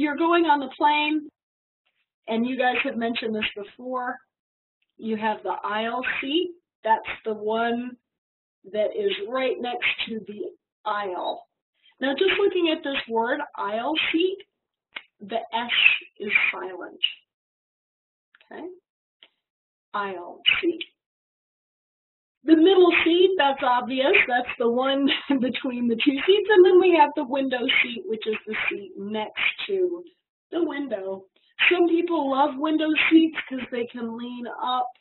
you're going on the plane, and you guys have mentioned this before, you have the aisle seat. That's the one that is right next to the aisle. Now, just looking at this word, aisle seat, the S is silent. Okay? Aisle seat. The middle seat, that's obvious. That's the one between the two seats. And then we have the window seat, which is the seat next to the window. Some people love window seats because they can lean up.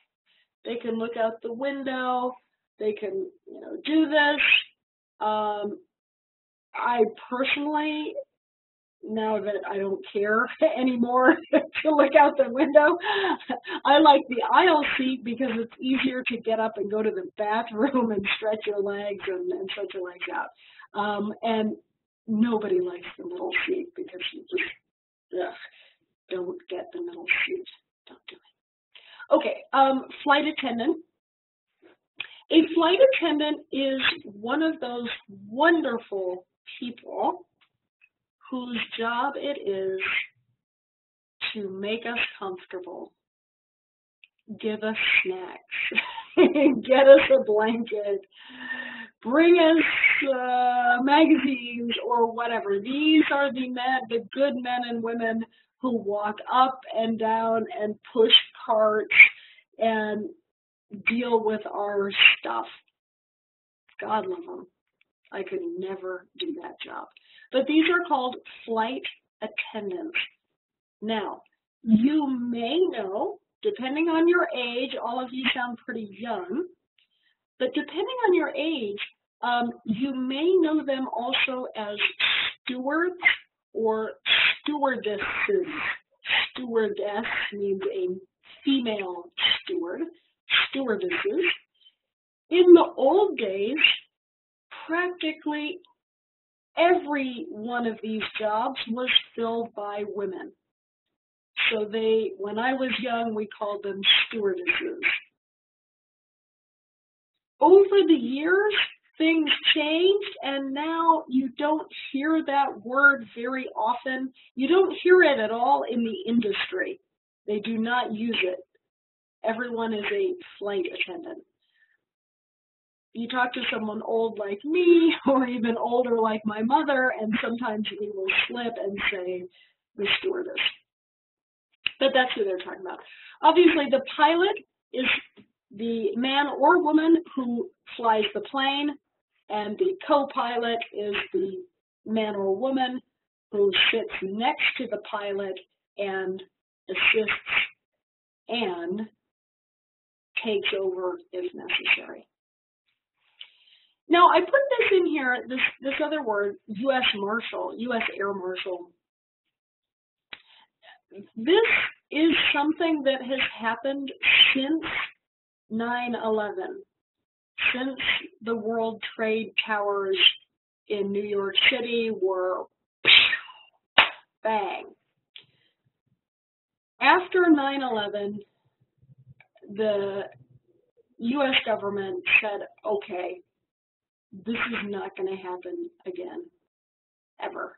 They can look out the window. They can, do this. I personally, now that I don't care anymore to look out the window, I like the aisle seat because it's easier to get up and go to the bathroom and stretch your legs and stretch your legs out. And nobody likes the middle seat because you just don't get the middle seat. Don't do it. Okay, flight attendant. A flight attendant is one of those wonderful people whose job it is to make us comfortable, give us snacks, get us a blanket, bring us magazines or whatever. These are the good men and women who walk up and down and push carts and deal with our stuff. God love them. I could never do that job. But these are called flight attendants. Now, you may know, depending on your age, all of you sound pretty young, but depending on your age, you may know them also as stewards or stewardesses. Stewardess means a female steward. Stewardesses. In the old days, practically every one of these jobs was filled by women. So when I was young, we called them stewardesses. Over the years, things changed, and now you don't hear that word very often. You don't hear it at all in the industry. They do not use it. Everyone is a flight attendant. You talk to someone old like me or even older like my mother, and sometimes we will slip and say the stewardess. But that's who they're talking about. Obviously, the pilot is the man or woman who flies the plane, and the co-pilot is the man or woman who sits next to the pilot and assists and takes over if necessary. Now, I put this in here, this other word, U.S. Marshal, U.S. Air Marshal. This is something that has happened since 9/11, since the World Trade Towers in New York City were bang. After 9/11, the U.S. government said, okay, this is not going to happen again, ever.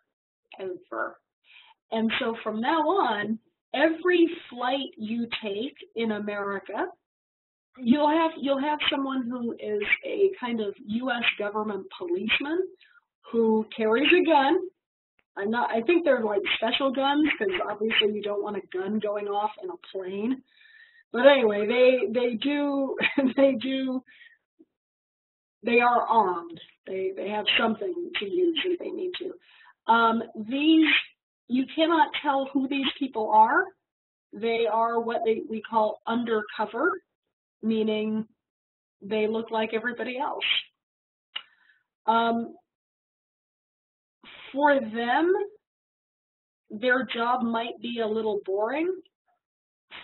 And so from now on, every flight you take in America, you'll have someone who is a kind of U.S. government policeman who carries a gun. I think they're like special guns because obviously you don't want a gun going off in a plane. But anyway, they are armed. They have something to use if they need to. You cannot tell who these people are. They are what we call undercover, meaning they look like everybody else. For them, their job might be a little boring.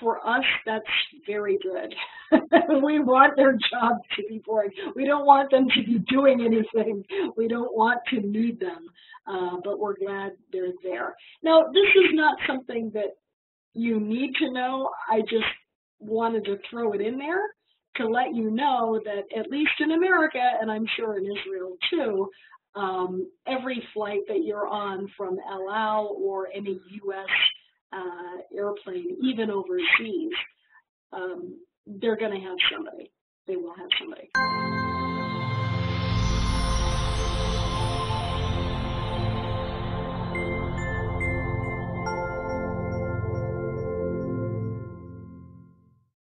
For us, that's very good. We want their job to be boring. We don't want them to be doing anything. We don't want to need them, but we're glad they're there. Now, this is not something that you need to know. I just wanted to throw it in there to let you know that at least in America, and I'm sure in Israel too, Every flight that you're on from El Al or any U.S. Airplane, even overseas, they're going to have somebody. They will have somebody.